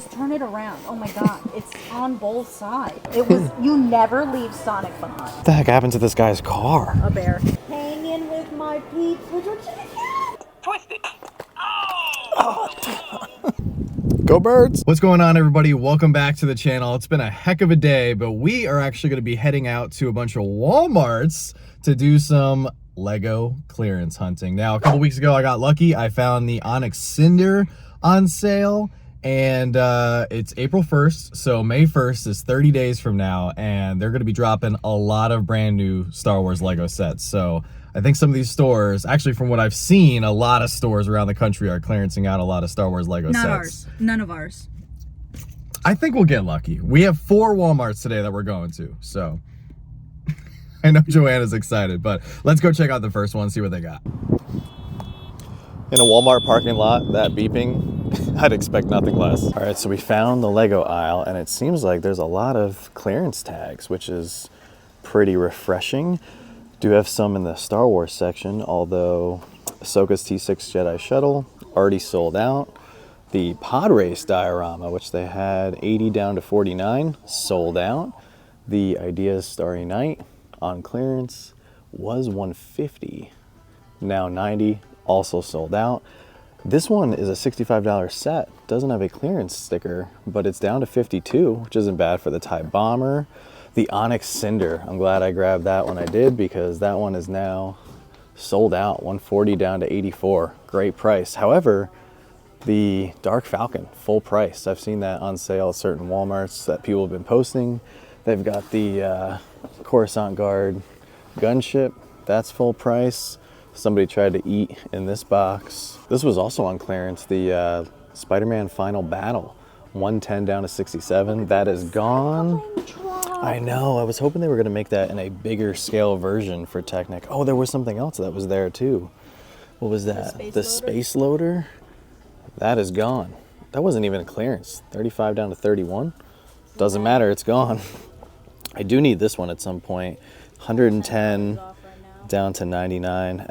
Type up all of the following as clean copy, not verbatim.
Turn it around. Oh my god, it's on both sides. It was, you never leave Sonic behind. What the heck happened to this guy's car? A bear. Hanging with my peeps. Twist it. Go birds! What's going on, everybody? Welcome back to the channel. It's been a heck of a day, but we are actually going to be heading out to a bunch of Walmarts to do some Lego clearance hunting. Now, a couple weeks ago, I got lucky. I found the Onyx Cinder on sale, and it's April 1st, so May 1st is 30 days from now, and they're going to be dropping a lot of brand new Star Wars Lego sets. So I think some of these stores, actually from what I've seen, a lot of stores around the country are clearancing out a lot of Star Wars Lego sets. Not ours. None of ours. I think we'll get lucky. We have 4 Walmarts today that we're going to, so I know Joanna's excited, but let's go check out the first one, see what they got. In a Walmart parking lot, that beeping, I'd expect nothing less. All right, so we found the Lego aisle, and it seems like there's a lot of clearance tags, which is pretty refreshing. Do have some in the Star Wars section, although Ahsoka's T6 Jedi Shuttle already sold out. The Pod Race diorama, which they had 80 down to 49, sold out. The Ideas Starry Night on clearance was 150, now 90, also sold out. This one is a $65 set. Doesn't have a clearance sticker, but it's down to 52, which isn't bad for the TIE Bomber. The Onyx Cinder, I'm glad I grabbed that when I did, because that one is now sold out, 140 down to 84. Great price. However, the Dark Falcon, full price. I've seen that on sale at certain Walmarts that people have been posting. They've got the Coruscant Guard gunship, that's full price. Somebody tried to eat in this box. This was also on clearance, the Spider-Man Final Battle, 110 down to 67. That is gone. I know, I was hoping they were gonna make that in a bigger scale version for Technic. Oh, there was something else that was there too. What was that? The Space Loader? That is gone. That wasn't even a clearance. 35 down to 31. Doesn't matter, it's gone. I do need this one at some point. 110 down to 99.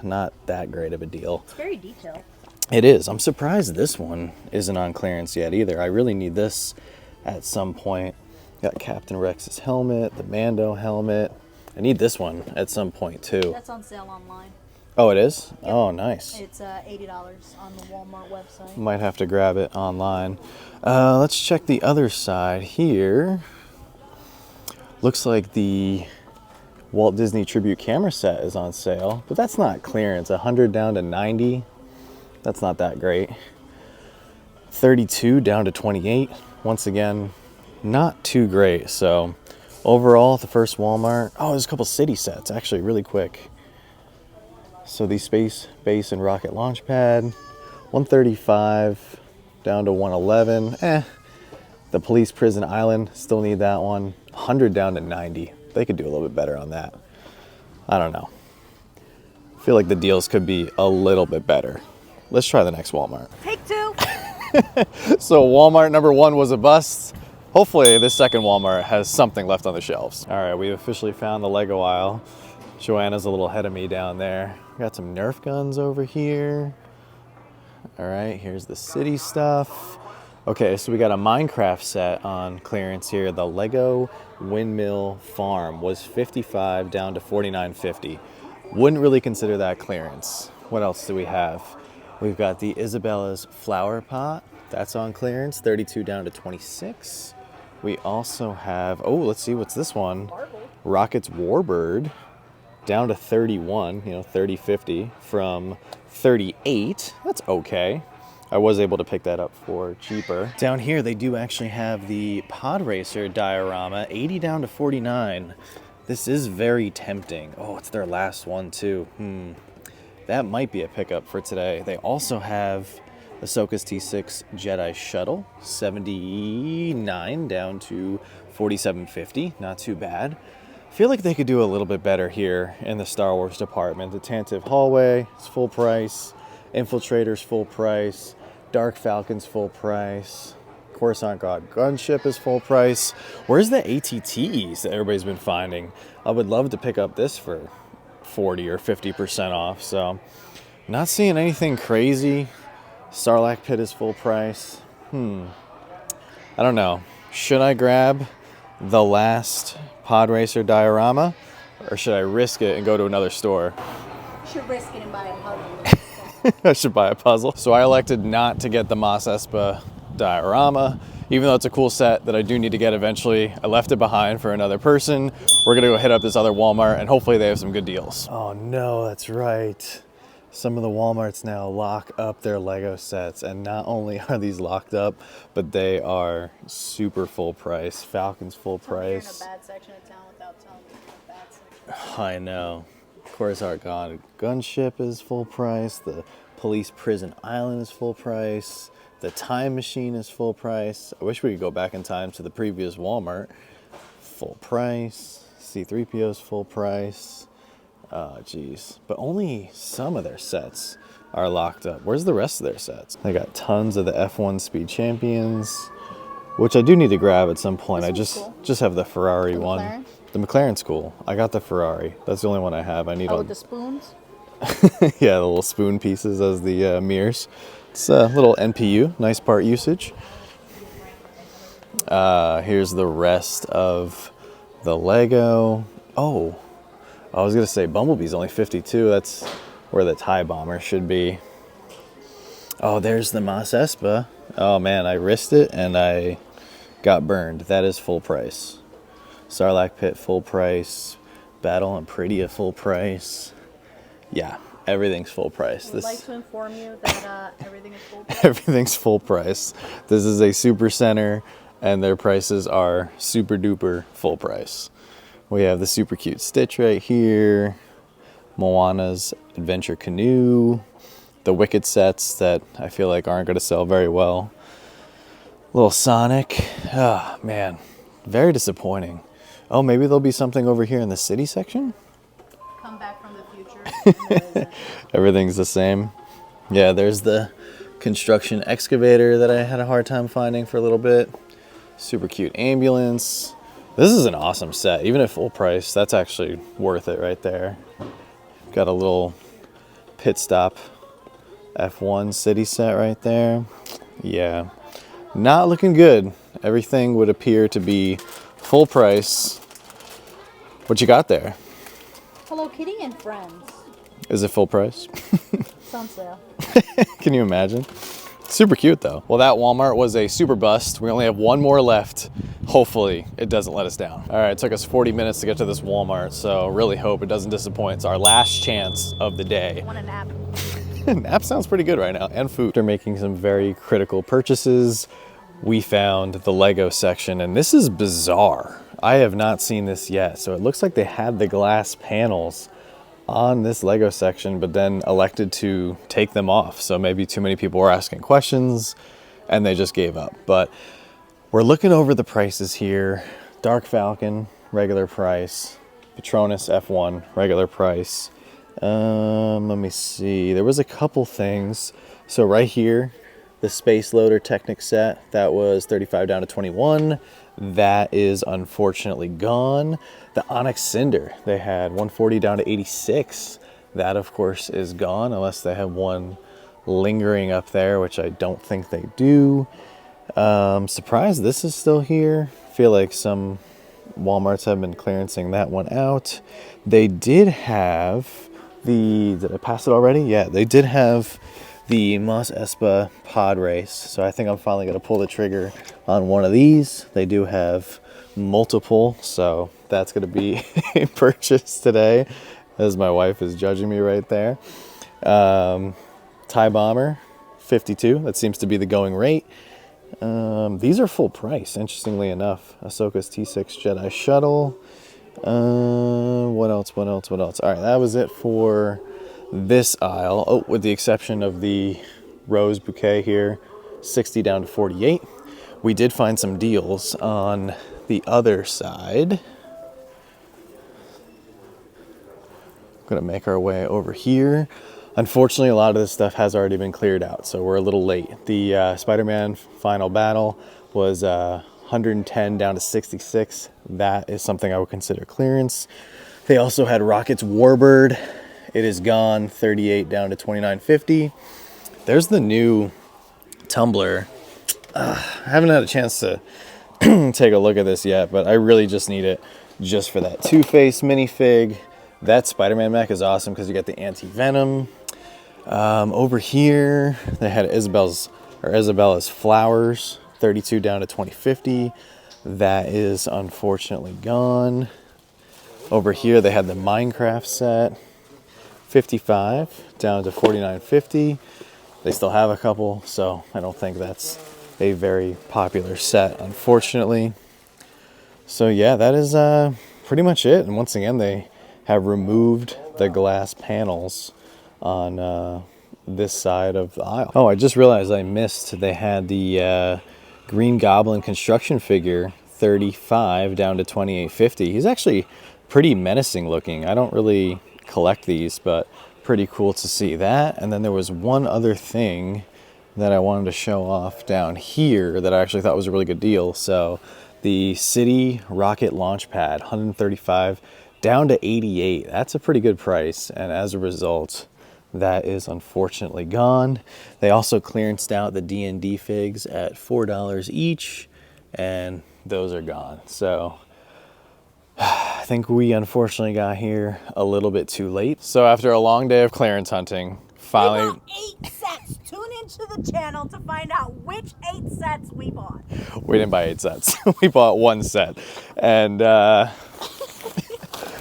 Not that great of a deal. It's very detailed. It is. I'm surprised this one isn't on clearance yet either. I really need this at some point. Got Captain Rex's helmet, the Mando helmet. I need this one at some point too. That's on sale online. Oh, it is? Yep. Oh, nice. It's $80 on the Walmart website. Might have to grab it online. Let's check the other side here. Looks like the Walt Disney Tribute camera set is on sale, but that's not clearance. 100 down to 90. That's not that great. 32 down to 28. Once again, not too great. So overall, the first Walmart. Oh, there's a couple city sets actually, really quick. So the Space Base and Rocket Launch Pad, 135 down to 111. The Police Prison Island, still need that one. 100 down to 90. They could do a little bit better on that. I don't know. I feel like the deals could be a little bit better. Let's try the next Walmart. Take 2. So Walmart number 1 was a bust. Hopefully this second Walmart has something left on the shelves. All right, we've officially found the Lego aisle. Joanna's a little ahead of me down there. Got some Nerf guns over here. All right, here's the city stuff. Okay, so we got a Minecraft set on clearance here. The Lego Windmill Farm was 55 down to 49.50. Wouldn't really consider that clearance. What else do we have? We've got the Isabella's Flower Pot. That's on clearance, 32 down to 26. We also have, oh, let's see, what's this one? Rocket's Warbird, down to 31, 30.50 from 38. That's okay. I was able to pick that up for cheaper. Down here, they do actually have the Pod Racer diorama, 80 down to 49. This is very tempting. Oh, it's their last one too. That might be a pickup for today. They also have Ahsoka's T6 Jedi Shuttle, 79 down to 47.50. Not too bad. I feel like they could do a little bit better here in the Star Wars department. The Tantive Hallway is full price. Infiltrator's full price. Dark Falcon's full price. Coruscant Guard gunship is full price. Where's the ATTs that everybody's been finding? I would love to pick up this for 40 or 50% off. So not seeing anything crazy. Sarlacc Pit is full price. I don't know. Should I grab the last Pod Racer diorama, or should I risk it and go to another store? You should risk it and buy a puzzle. I should buy a puzzle. So I elected not to get the Mos Espa diorama, even though it's a cool set that I do need to get eventually. I left it behind for another person. We're gonna go hit up this other Walmart and hopefully they have some good deals. Oh no, that's right. Some of the Walmarts now lock up their Lego sets, and not only are these locked up, but they are super full price. Falcon's full price. You're in a bad section of town without telling me you're in a bad section. I know. Coruscant Gunship is full price. The Police Prison Island is full price. The Time Machine is full price. I wish we could go back in time to the previous Walmart. Full price. C-3PO is full price. Oh, geez. But only some of their sets are locked up. Where's the rest of their sets? They got tons of the F1 Speed Champions, which I do need to grab at some point. I just have the Ferrari one. McLaren? The McLaren's cool. I got the Ferrari. That's the only one I have. I need Oh, all with the spoons? yeah, the little spoon pieces as the mirrors. It's a little NPU, nice part usage. Here's the rest of the Lego. Oh, I was gonna say Bumblebee's only 52. That's where the TIE Bomber should be. Oh, there's the Mos Espa. Oh man, I risked it and I got burned. That is full price. Sarlacc Pit full price. Battle and Pretty full price. Yeah, everything's full price. I'd like to inform you that everything is full price. Everything's full price. This is a super center and their prices are super duper full price. We have the super cute Stitch right here. Moana's Adventure Canoe. The Wicked sets that I feel like aren't going to sell very well. Little Sonic. Oh, man. Very disappointing. Oh, maybe there'll be something over here in the city section? Come back from the future. Everything's the same. Yeah, there's the construction excavator that I had a hard time finding for a little bit. Super cute ambulance. This is an awesome set. Even at full price, that's actually worth it right there. Got a little pit stop F1 city set right there. Yeah, not looking good. Everything would appear to be full price. What you got there? Hello Kitty and Friends. Is it full price? It's on sale. Can you imagine? Super cute though. Well, that Walmart was a super bust. We only have one more left. Hopefully it doesn't let us down. All right, it took us 40 minutes to get to this Walmart, so really hope it doesn't disappoint. It's our last chance of the day. I want a nap. Nap sounds pretty good right now, and food. After making some very critical purchases, we found the Lego section, and this is bizarre. I have not seen this yet. So it looks like they had the glass panels on this Lego section, but then elected to take them off. So maybe too many people were asking questions and they just gave up. But we're looking over the prices here. Dark Falcon, regular price. Patronus F1, regular price. Let me see. There was a couple things. So right here, the Space Loader Technic set, that was 35 down to 21. That is unfortunately gone. The Onyx Cinder, they had 140 down to 86. That of course is gone unless they have one lingering up there, which I don't think they do. Surprised this is still here. Feel like some Walmarts have been clearancing that one out. They did have did I pass it already? Yeah, they did have the Mos Espa pod race. So I think I'm finally gonna pull the trigger on one of these. They do have multiple, so that's gonna be a purchase today, as my wife is judging me right there. TIE Bomber, 52. That seems to be the going rate. These are full price, interestingly enough. Ahsoka's T6 Jedi Shuttle. What else? All right, that was it for this aisle. Oh, with the exception of the rose bouquet here, 60 down to 48. We did find some deals on the other side. Gonna make our way over here. Unfortunately, a lot of this stuff has already been cleared out, so we're a little late. The Spider-Man Final Battle was 110 down to 66. That is something I would consider clearance. They also had Rocket's Warbird. It is gone, 38 down to 29.50. There's the new tumbler I haven't had a chance to take a look at this yet, but I really just need it just for that Two-Face minifig. That Spider-Man mech is awesome because you get the anti-venom. Over here, they had Isabella's flowers, 32 down to 2050. That is unfortunately gone. Over here, they had the Minecraft set, 55 down to 49.50. They still have a couple, so I don't think that's a very popular set, unfortunately. So yeah, that is pretty much it. And once again, they have removed the glass panels on this side of the aisle. Oh, I just realized I missed. They had the Green Goblin construction figure, 35 down to 28.50. He's actually pretty menacing looking. I don't really collect these, but pretty cool to see that. And then there was one other thing that I wanted to show off down here that I actually thought was a really good deal. So the City Rocket Launch Pad, 135 down to 88. That's a pretty good price. And as a result, that is unfortunately gone. They also clearanced out the D&D figs at $4 each, and those are gone. So I think we unfortunately got here a little bit too late. So after a long day of clearance hunting, finally... We bought 8 sets. Tune into the channel to find out which 8 sets we bought. We didn't buy 8 sets. We bought 1 set. And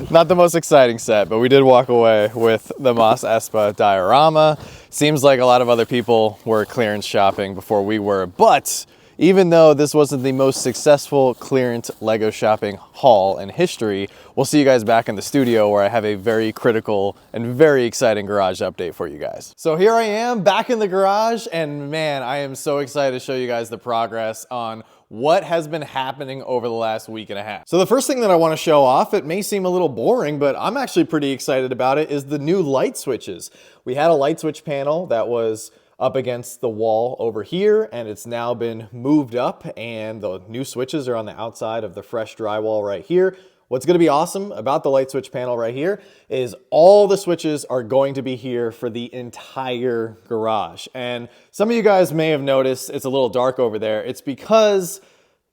not the most exciting set, but we did walk away with the Mos Espa diorama. Seems like a lot of other people were clearance shopping before we were, but even though this wasn't the most successful clearance Lego shopping haul in history, we'll see you guys back in the studio where I have a very critical and very exciting garage update for you guys. So here I am back in the garage, and man, I am so excited to show you guys the progress on what has been happening over the last week and a half. So the first thing that I want to show off, it may seem a little boring, but I'm actually pretty excited about it, is the new light switches. We had a light switch panel that was up against the wall over here, and it's now been moved up, and the new switches are on the outside of the fresh drywall right here. What's going to be awesome about the light switch panel right here is all the switches are going to be here for the entire garage. And some of you guys may have noticed it's a little dark over there. It's because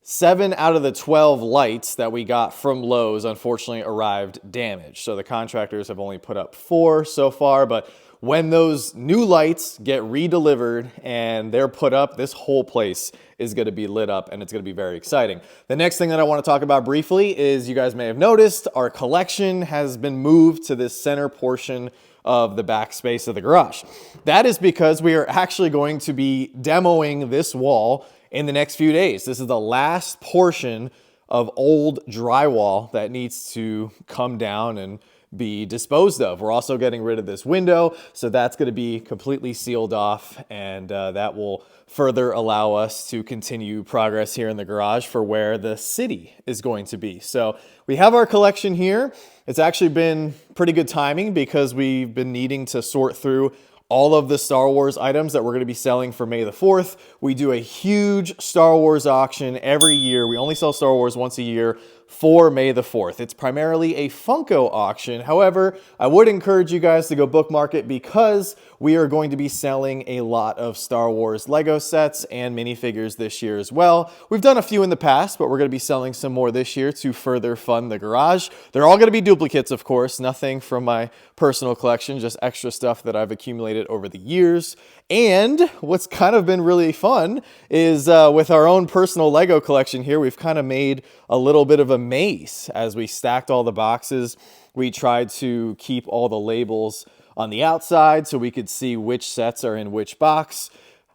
7 out of the 12 lights that we got from Lowe's unfortunately arrived damaged. So the contractors have only put up 4 so far, but when those new lights get re-delivered and they're put up, this whole place is going to be lit up, and it's going to be very exciting. The next thing that I want to talk about briefly is, you guys may have noticed, our collection has been moved to this center portion of the back space of the garage. That is because we are actually going to be demoing this wall in the next few days. This is the last portion of old drywall that needs to come down and be disposed of. We're also getting rid of this window, so that's going to be completely sealed off, and that will further allow us to continue progress here in the garage for where the city is going to be. So we have our collection here. It's actually been pretty good timing because we've been needing to sort through all of the Star Wars items that we're going to be selling for May the 4th. We do a huge Star Wars auction every year. We only sell Star Wars once a year for May the 4th. It's primarily a Funko auction. However, I would encourage you guys to go bookmark it because we are going to be selling a lot of Star Wars Lego sets and minifigures this year as well. We've done a few in the past, but we're going to be selling some more this year to further fund the garage. They're all going to be duplicates, of course, nothing from my personal collection, just extra stuff that I've accumulated over the years. And what's kind of been really fun is with our own personal Lego collection here, we've kind of made a little bit of a maze as we stacked all the boxes. We tried to keep all the labels on the outside so we could see which sets are in which box.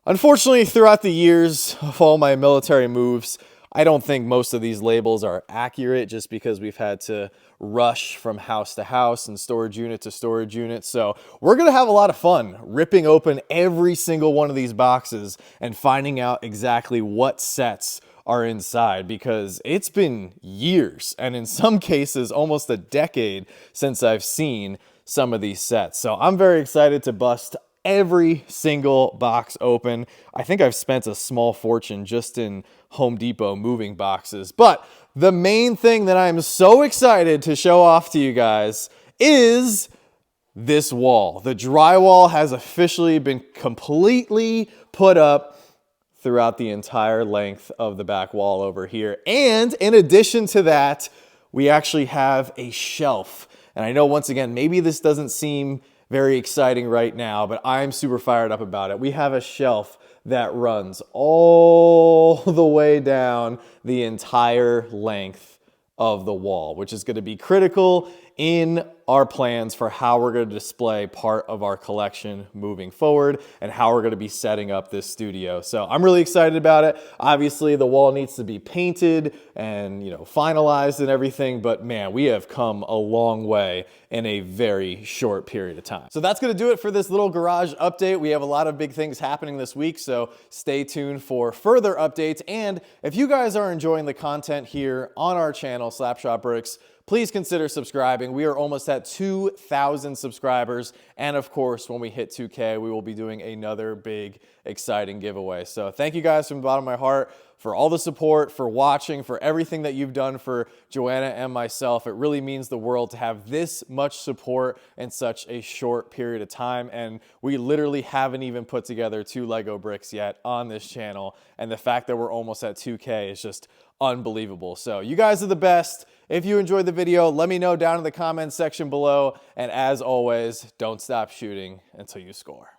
Unfortunately, throughout the years of all my military moves, I don't think most of these labels are accurate just because we've had to rush from house to house and storage unit to storage unit. So we're going to have a lot of fun ripping open every single one of these boxes and finding out exactly what sets are inside, because it's been years and in some cases almost a decade since I've seen some of these sets. So I'm very excited to bust every single box open. I think I've spent a small fortune just in Home Depot moving boxes. But the main thing that I'm so excited to show off to you guys is this wall. The drywall has officially been completely put up throughout the entire length of the back wall over here. And in addition to that, we actually have a shelf. And I know, once again, maybe this doesn't seem very exciting right now, but I'm super fired up about it. We have a shelf that runs all the way down the entire length of the wall, which is going to be critical in our plans for how we're going to display part of our collection moving forward and how we're going to be setting up this studio. So I'm really excited about it. Obviously, the wall needs to be painted and, finalized and everything, but man, we have come a long way in a very short period of time. So that's going to do it for this little garage update. We have a lot of big things happening this week, so stay tuned for further updates. And if you guys are enjoying the content here on our channel, SlapShotBricks, please consider subscribing. We are almost at 2,000 subscribers. And of course, when we hit 2K, we will be doing another big, exciting giveaway. So thank you guys from the bottom of my heart for all the support, for watching, for everything that you've done for Joanna and myself. It really means the world to have this much support in such a short period of time. And we literally haven't even put together 2 Lego bricks yet on this channel. And the fact that we're almost at 2K is just unbelievable. So you guys are the best. If you enjoyed the video, let me know down in the comments section below. And as always, don't stop shooting until you score.